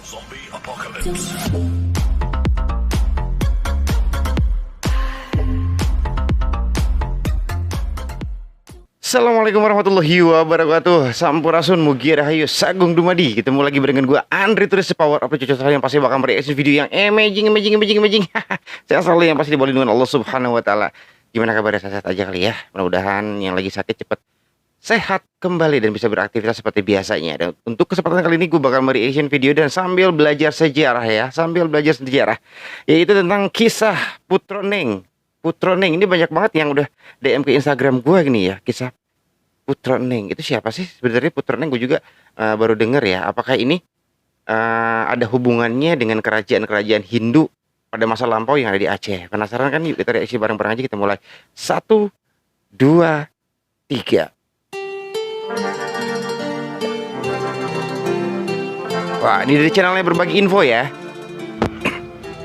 Zombie Apocalypse. Assalamualaikum warahmatullahi wabarakatuh. Sampurasun mugi rahayu sagung dumadi. Ketemu lagi dengan gua Andri Turis Power of Cucu yang pasti bakal mereaksi video yang amazing. Saya selalu yang pasti dibolehin dengan Allah Subhanahu wa taala. Gimana kabarnya, sehat aja kali ya? Mudah-mudahan yang lagi sakit cepat sehat kembali dan bisa beraktivitas seperti biasanya. Dan untuk kesempatan kali ini gue bakal mereaction video dan sambil belajar sejarah ya, yaitu tentang kisah Putroneng. Putroneng ini banyak banget yang udah DM ke Instagram gue gini ya, kisah Putroneng. Itu siapa sih sebenarnya Putroneng? Gue juga baru denger ya. Apakah ini ada hubungannya dengan kerajaan-kerajaan Hindu pada masa lampau yang ada di Aceh? Penasaran kan? Yuk kita reaksi bareng-bareng aja. Kita mulai. 1, 2, 3. Wah, ini dari channelnya Berbagi Info ya.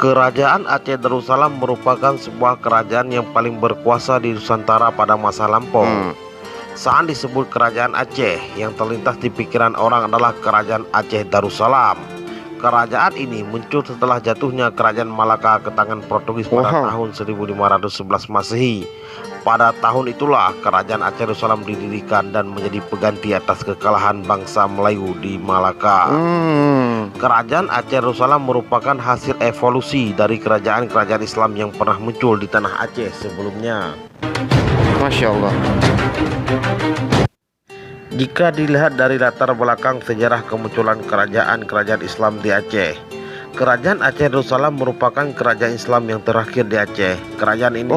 Kerajaan Aceh Darussalam merupakan sebuah kerajaan yang paling berkuasa di Nusantara pada masa lampau. Saat disebut kerajaan Aceh, yang terlintas di pikiran orang adalah kerajaan Aceh Darussalam. Kerajaan ini muncul setelah jatuhnya kerajaan Malaka ke tangan Portugis pada tahun 1511 Masehi. Pada tahun itulah kerajaan Aceh Darussalam didirikan dan menjadi pengganti atas kekalahan bangsa Melayu di Malaka. Kerajaan Aceh Darussalam merupakan hasil evolusi dari kerajaan-kerajaan Islam yang pernah muncul di tanah Aceh sebelumnya. Masya Allah. Jika dilihat dari latar belakang sejarah kemunculan kerajaan-kerajaan Islam di Aceh, kerajaan Aceh Darussalam merupakan kerajaan Islam yang terakhir di Aceh. Kerajaan ini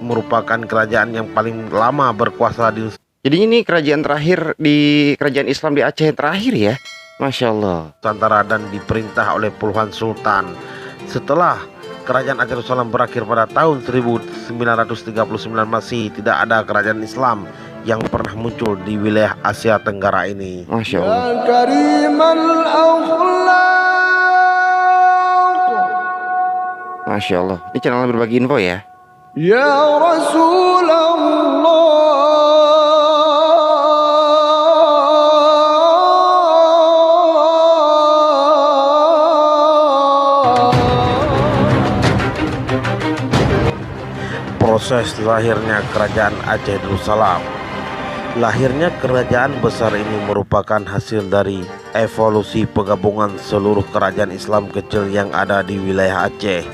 merupakan kerajaan yang paling lama berkuasa di Jadi ini kerajaan terakhir di kerajaan Islam di Aceh terakhir ya. Masya Allah. Nusantara dan diperintah oleh puluhan sultan. Setelah kerajaan Aceh Darussalam berakhir pada tahun 1939 Masehi, tidak ada kerajaan Islam yang pernah muncul di wilayah Asia Tenggara ini. Masya Allah. Masya Allah. Ini channel Berbagi Info ya. Ya Rasulullah. Proses lahirnya kerajaan Aceh Darussalam. Lahirnya kerajaan besar ini merupakan hasil dari evolusi penggabungan seluruh kerajaan Islam kecil yang ada di wilayah Aceh.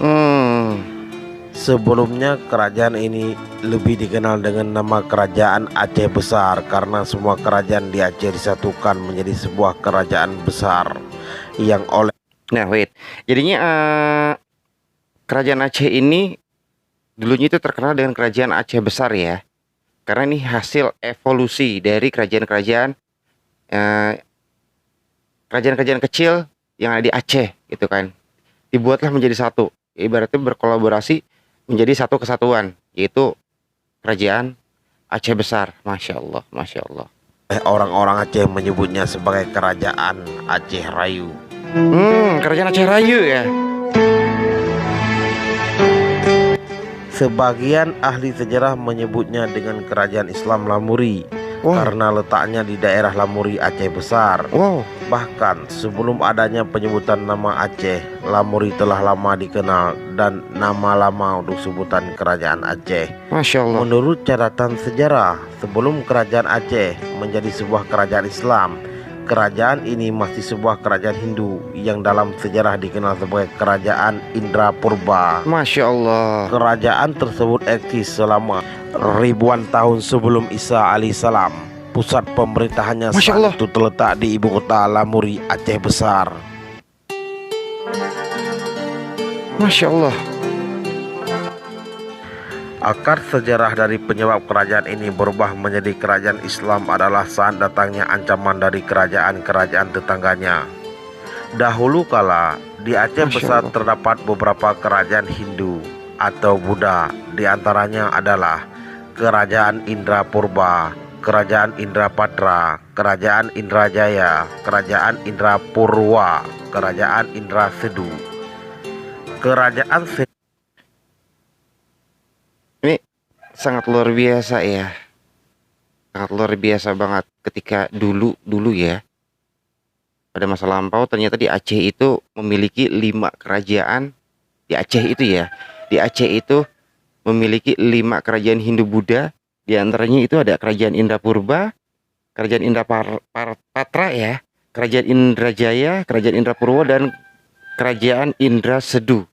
Sebelumnya kerajaan ini lebih dikenal dengan nama Kerajaan Aceh Besar karena semua kerajaan di Aceh disatukan menjadi sebuah kerajaan besar yang oleh Jadinya kerajaan Aceh ini dulunya itu terkenal dengan Kerajaan Aceh Besar ya. Karena ini hasil evolusi dari kerajaan-kerajaan kecil yang ada di Aceh gitu kan. Dibuatlah menjadi satu. Ibaratnya berkolaborasi menjadi satu kesatuan, yaitu Kerajaan Aceh Besar. Masya Allah, Masya Allah. Orang-orang Aceh menyebutnya sebagai Kerajaan Aceh Rayu. Kerajaan Aceh Rayu ya. Sebagian ahli sejarah menyebutnya dengan Kerajaan Islam Lamuri karena letaknya di daerah Lamuri Aceh Besar. Bahkan sebelum adanya penyebutan nama Aceh, Lamuri telah lama dikenal dan nama lama untuk sebutan Kerajaan Aceh. Masya Allah. Menurut catatan sejarah, sebelum Kerajaan Aceh menjadi sebuah kerajaan Islam, kerajaan ini masih sebuah kerajaan Hindu yang dalam sejarah dikenal sebagai Kerajaan Indra Purba. Masya Allah. Kerajaan tersebut eksis selama ribuan tahun sebelum Isa alaihissalam. Pusat pemerintahannya saat itu terletak di ibu kota Lamuri Aceh Besar. Masya Allah. Akar sejarah dari penyebab kerajaan ini berubah menjadi kerajaan Islam adalah saat datangnya ancaman dari kerajaan-kerajaan tetangganya. Dahulu kala di Aceh Besar terdapat beberapa kerajaan Hindu atau Buddha. Di antaranya adalah Kerajaan Indra Purba, Kerajaan Indrapatra, Kerajaan Indrajaya, Kerajaan Indrapurwa, Kerajaan Indrasedu. Kerajaan Ini sangat luar biasa ya. Sangat luar biasa banget ketika dulu ya. pada masa lampau ternyata di Aceh itu memiliki 5 kerajaan. Di Aceh itu ya, di Aceh itu memiliki 5 kerajaan Hindu-Buddha. Di antaranya itu ada kerajaan Indrapurba, kerajaan Patra ya, kerajaan Indrajaya, kerajaan Indrapurwa, dan kerajaan Indrasedu.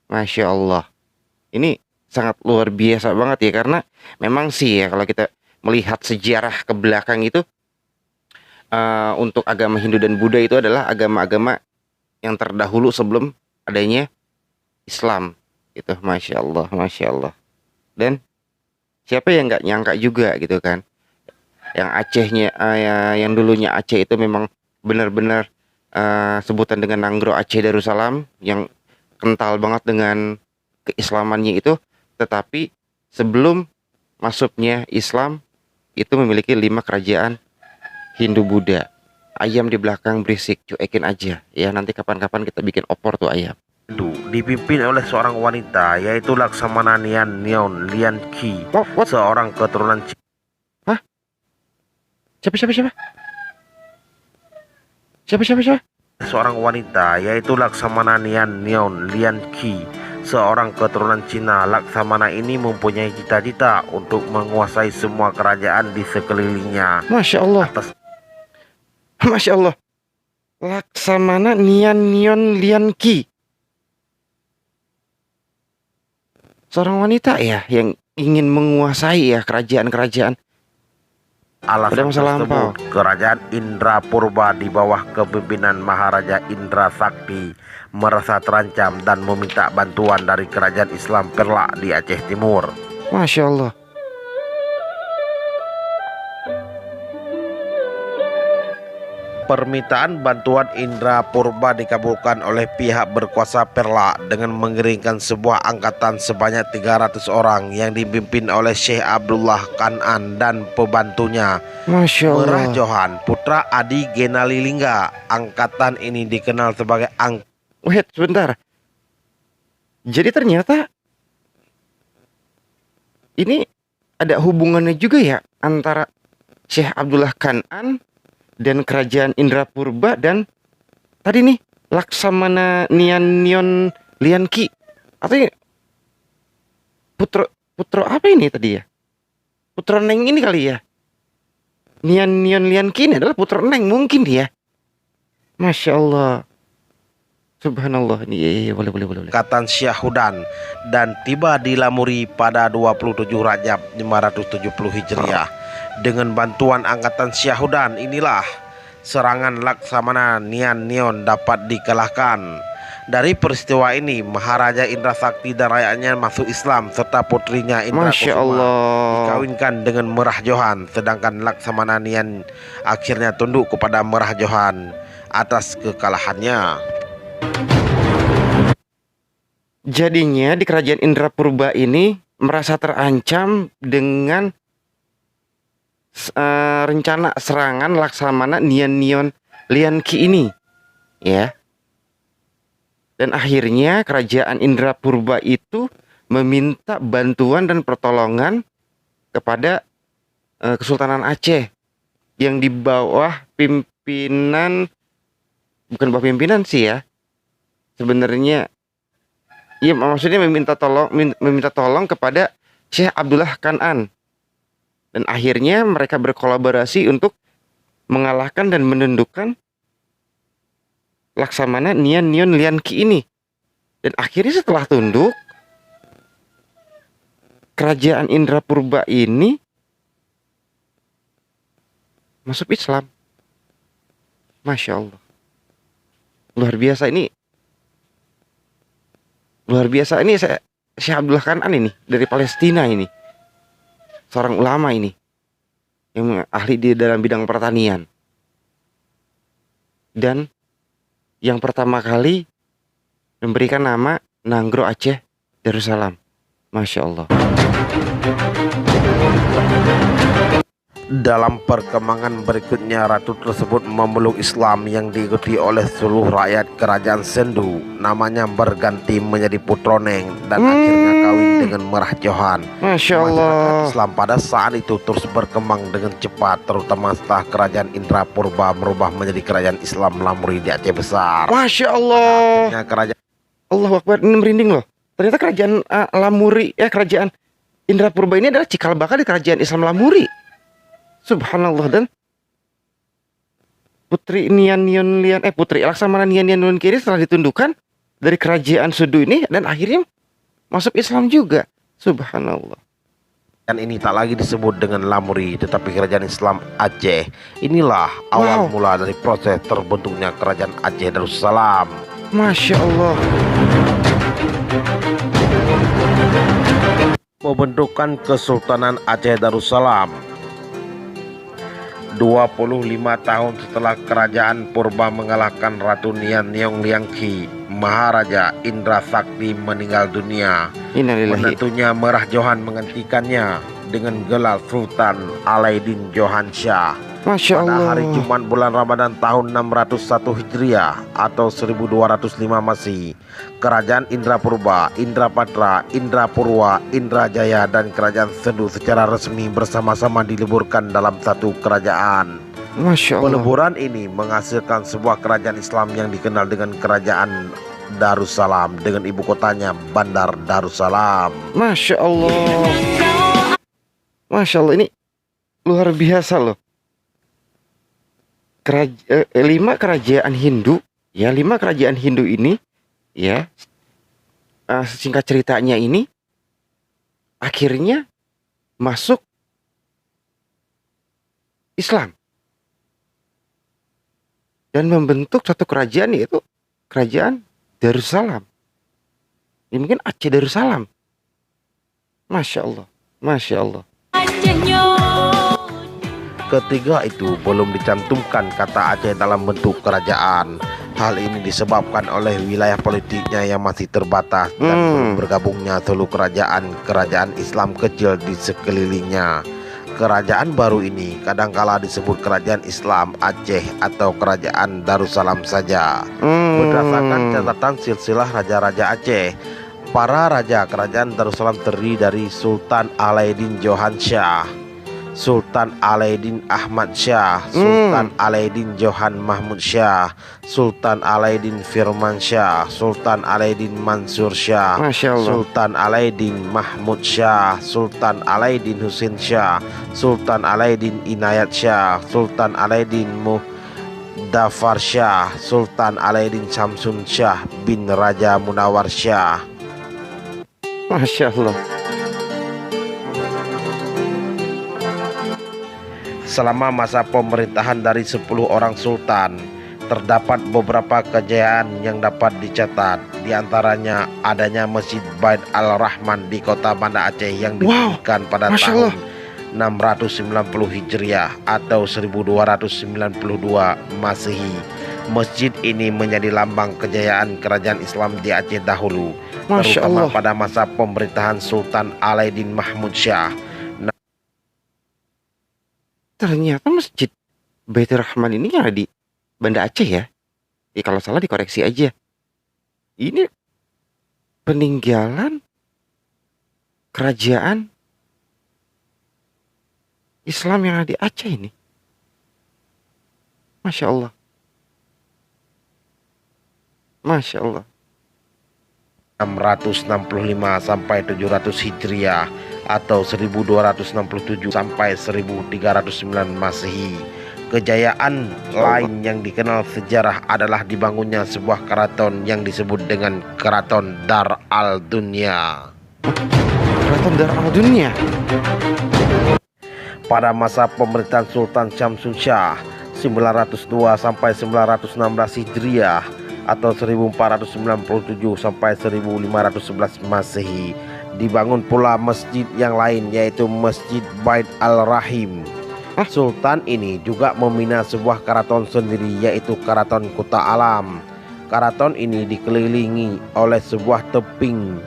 Masya Allah. Ini sangat luar biasa banget ya, karena memang sih ya kalau kita melihat sejarah ke belakang itu, untuk agama Hindu dan Buddha itu adalah agama-agama yang terdahulu sebelum adanya Islam gitu. Masya Allah, Masya Allah. Dan siapa yang nggak nyangka juga gitu kan, yang Acehnya, yang dulunya Aceh itu memang benar-benar sebutan dengan Nanggro Aceh Darussalam, yang kental banget dengan keislamannya itu, tetapi sebelum masuknya Islam itu memiliki 5 kerajaan Hindu Buddha. Ayam di belakang berisik, cuekin aja ya, nanti kapan-kapan kita bikin opor tuh ayam. Dipimpin oleh seorang wanita yaitu Laksamana Nian Nion Lian Qi, What? seorang keturunan Hah? Siapa? Siapa? Seorang wanita yaitu Laksamana Nian Nion Lian Qi, seorang keturunan Cina. Laksamana ini mempunyai cita-cita untuk menguasai semua kerajaan di sekelilingnya. Masya Allah. Masya Allah. Laksamana Nian Nion Lian Qi, seorang wanita ya yang ingin menguasai ya kerajaan-kerajaan pada Alasan masa lampau. tersebut, kerajaan Indrapurba di bawah kepemimpinan Maharaja Indra Sakti merasa terancam dan meminta bantuan dari kerajaan Islam Perlak di Aceh Timur. Masya Allah. Permintaan bantuan Indrapurba dikabulkan oleh pihak berkuasa Perlak dengan mengirimkan sebuah angkatan sebanyak 300 orang yang dipimpin oleh Syekh Abdullah Kanan dan pembantunya Masya Allah. Merah Johan, putra Adi Genalilingga. Angkatan ini dikenal sebagai Wait, sebentar. Jadi ternyata ini ada hubungannya juga ya antara Syekh Abdullah Kanan dan kerajaan Indrapurba dan tadi nih Laksamana Nian Nion Lian Qi, atau putra apa ini tadi ya? Putra Neng ini kali ya. Nian Nion Lian Qi ini adalah putra Neng mungkin ya. Masya Allah. Subhanallah. Iya, boleh. Angkatan Syahudan dan tiba di Lamuri pada 27 Rajab 570 Hijriah. Dengan bantuan angkatan Syahudan inilah serangan Laksamana Nian Nion dapat dikalahkan. Dari peristiwa ini Maharaja Indra Sakti dan rakyatnya masuk Islam serta putrinya Indra Masya Kusuma Allah. dikawinkan dengan Merah Johan, sedangkan Laksamana Nian akhirnya tunduk kepada Merah Johan atas kekalahannya. Jadinya di kerajaan Indrapurba ini merasa terancam dengan rencana serangan Laksamana Nian Nion Lian Qi ini ya. Dan akhirnya kerajaan Indrapurba itu meminta bantuan dan pertolongan kepada Kesultanan Aceh yang di bawah pimpinan, bukan bawah pimpinan sih ya. Sebenarnya iya, maksudnya meminta tolong kepada Syekh Abdullah Kanan. Dan akhirnya mereka berkolaborasi untuk mengalahkan dan menundukkan Laksamana Nian Nion Lian Qi ini. Dan akhirnya setelah tunduk, kerajaan Indrapurba ini masuk Islam. Masya Allah. Luar biasa ini. Syekh Abdullah Kanan ini dari Palestina ini. Seorang ulama ini yang ahli di dalam bidang pertanian, dan yang pertama kali memberikan nama Nanggro Aceh Darussalam. Masya Allah. Dalam perkembangan berikutnya, ratu tersebut memeluk Islam yang diikuti oleh seluruh rakyat kerajaan Sendu. Namanya berganti menjadi Putroneng dan akhirnya kawin dengan Merah Johan. Masya Masyarakat Allah. Islam pada saat itu terus berkembang dengan cepat, terutama setelah kerajaan Indra Purba merubah menjadi kerajaan Islam Lamuri di Aceh Besar. Masya Allah. Akhirnya kerajaan Allahu Akbar, ini merinding loh. Ternyata kerajaan Lamuri, kerajaan Indra Purba ini adalah cikal bakal di kerajaan Islam Lamuri. Subhanallah. Dan Putri Laksamana Nian Nian Nun Kiri setelah ditundukkan dari kerajaan Sudu ini dan akhirnya masuk Islam juga. Subhanallah. ini tak lagi disebut dengan Lamuri, tetapi kerajaan Islam Aceh. Inilah awal mula dari proses terbentuknya kerajaan Aceh Darussalam. Masya Allah. Pembentukan Kesultanan Aceh Darussalam. 25 tahun setelah kerajaan Purba mengalahkan Ratu Nian Niong Liangki, Maharaja Indra Sakti meninggal dunia. Innalillahi. Menantunya Merah Johan menggantikannya dengan gelar Sultan Alaidin Johan Shah. Masya Pada Allah. hari Jumat bulan Ramadan tahun 601 Hijriah atau 1205 Masehi, kerajaan Indra Purba, Indra Patra, Indra Purwa, Indra Jaya dan kerajaan Sendu secara resmi bersama-sama diliburkan dalam satu kerajaan. Masya Allah. Peleburan ini menghasilkan sebuah kerajaan Islam yang dikenal dengan Kerajaan Darussalam dengan ibu kotanya Bandar Darussalam. Masya Allah. Masya Allah, ini luar biasa loh. 5 kerajaan Hindu, ya 5 kerajaan Hindu ini, ya singkat ceritanya ini akhirnya masuk Islam dan membentuk satu kerajaan, yaitu kerajaan Darussalam. Ini mungkin Aceh Darussalam. Masya Allah, Masya Allah. Ketiga itu belum dicantumkan kata Aceh dalam bentuk kerajaan. Hal ini disebabkan oleh wilayah politiknya yang masih terbatas dan belum bergabungnya seluruh kerajaan Islam kecil di sekelilingnya. Kerajaan baru ini kadangkala disebut Kerajaan Islam Aceh atau Kerajaan Darussalam saja. Berdasarkan catatan silsilah raja-raja Aceh, para raja kerajaan Darussalam terdiri dari Sultan Alaidin Johan Shah, Sultan Alaidin Ahmad Shah, Sultan Alaidin Johan Mahmud Shah, Sultan Alaidin Firman Shah, Sultan Alaidin Mansur Shah, Masya Allah. Sultan Alaidin Mahmud Shah, Sultan Alaidin Husin Shah, Sultan Alaidin Inayat Shah, Sultan Alaidin Muhdafar Shah, Sultan Alaidin Samsun Shah bin Raja Munawar Shah. Masya Allah. Selama masa pemerintahan dari 10 orang sultan, terdapat beberapa kejayaan yang dapat dicatat. Di antaranya adanya Masjid Bait Al-Rahman di kota Banda Aceh yang didirikan pada Masya tahun Allah. 690 Hijriah atau 1292 Masehi. Masjid ini menjadi lambang kejayaan kerajaan Islam di Aceh dahulu, Masya terutama Allah. pada masa pemerintahan Sultan Alaidin Mahmud Shah. Ternyata Masjid Baitur Rahman ini yang ada di Banda Aceh ya. Kalau salah dikoreksi aja. Ini peninggalan kerajaan Islam yang ada di Aceh ini. Masya Allah. Masya Allah. 665 sampai 700 Hijriah atau 1267 sampai 1309 Masehi. Kejayaan lain yang dikenal sejarah adalah dibangunnya sebuah keraton yang disebut dengan Keraton Dar al-Dunya. Keraton Dar al-Dunya. Pada masa pemerintahan Sultan Syamsun Shah 902 sampai 916 Hijriah atau 1497 sampai 1511 Masehi, dibangun pula masjid yang lain yaitu Masjid Bait Al-Rahim. Sultan ini juga membina sebuah keraton sendiri yaitu Keraton Kota Alam. Keraton ini dikelilingi oleh sebuah tebing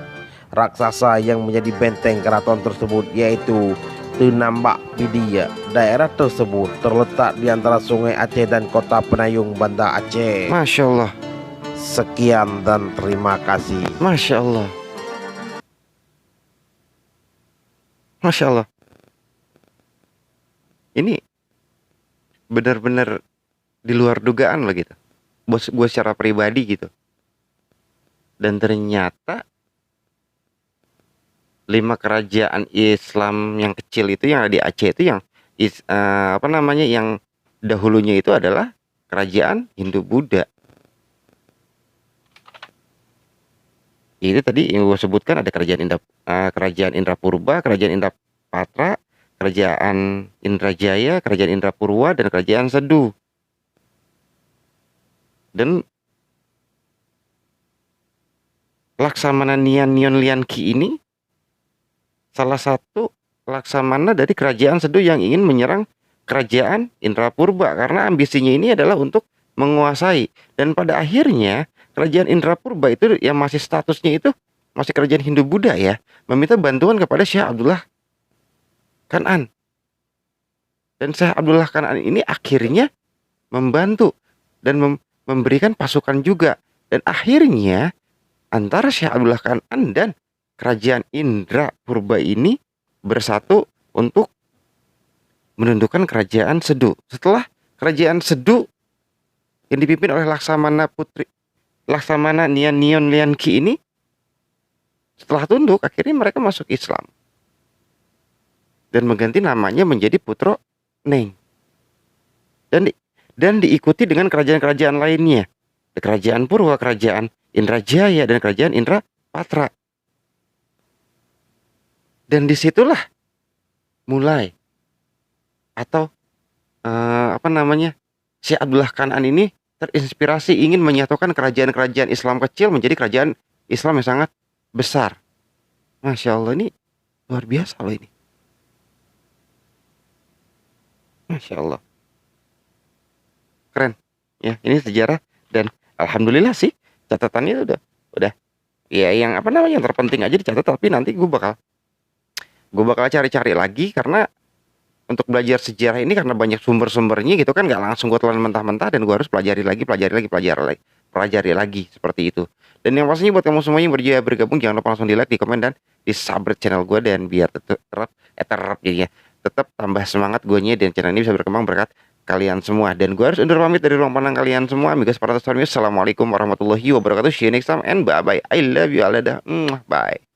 raksasa yang menjadi benteng keraton tersebut yaitu Tunambak Bidia. Daerah tersebut terletak di antara Sungai Aceh dan Kota Penayung, Banda Aceh. Masya Allah. Sekian dan terima kasih. Masya Allah. Masya Allah. Ini benar-benar di luar dugaan loh gitu. Gue secara pribadi gitu. Dan ternyata 5 kerajaan Islam yang kecil itu yang ada di Aceh itu yang yang dahulunya itu adalah kerajaan Hindu-Buddha. Itu tadi yang gue sebutkan ada kerajaan Indrapurba, kerajaan Indrapatra, kerajaan Indrajaya, kerajaan Indrapurwa, dan kerajaan Sedu. Dan Laksamana Nian Lianqi ini salah satu laksamana dari kerajaan Sedu yang ingin menyerang kerajaan Indrapurba karena ambisinya ini adalah untuk menguasai. Dan pada akhirnya kerajaan Indrapurba itu yang masih statusnya itu masih kerajaan Hindu-Buddha ya, meminta bantuan kepada Syekh Abdullah Kan'an. Dan Syekh Abdullah Kan'an ini akhirnya membantu dan memberikan pasukan juga. Dan akhirnya antara Syekh Abdullah Kan'an dan kerajaan Indrapurba ini bersatu untuk menundukkan kerajaan Sedu. Setelah kerajaan Sedu yang dipimpin oleh Laksamana Nian Lianqi ini setelah tunduk, akhirnya mereka masuk Islam dan mengganti namanya menjadi Putro Neng. Dan diikuti dengan kerajaan-kerajaan lainnya, kerajaan Purwa, kerajaan Indrajaya, dan kerajaan Indrapatra. Dan disitulah mulai atau Syekh Abdullah Kan'an ini terinspirasi ingin menyatukan kerajaan-kerajaan Islam kecil menjadi kerajaan Islam yang sangat besar. Masya Allah, ini luar biasa loh ini. Masya Allah. Keren. Ya, ini sejarah dan alhamdulillah sih catatannya udah ya yang yang terpenting aja dicatat, tapi nanti gue bakal cari-cari lagi karena untuk belajar sejarah ini karena banyak sumber-sumbernya gitu kan, nggak langsung gue telan mentah-mentah dan gue harus pelajari lagi seperti itu. Dan yang pastinya buat kamu semua yang bergabung jangan lupa langsung di like, di komen, dan di subscribe channel gue, dan biar tetap jadinya tetap tambah semangat gue nya dan channel ini bisa berkembang berkat kalian semua. Dan gue harus undur pamit dari ruang pandang kalian semua. Amigos para Assalamualaikum warahmatullahi wabarakatuh. See you next time and bye bye. I love you all. Bye.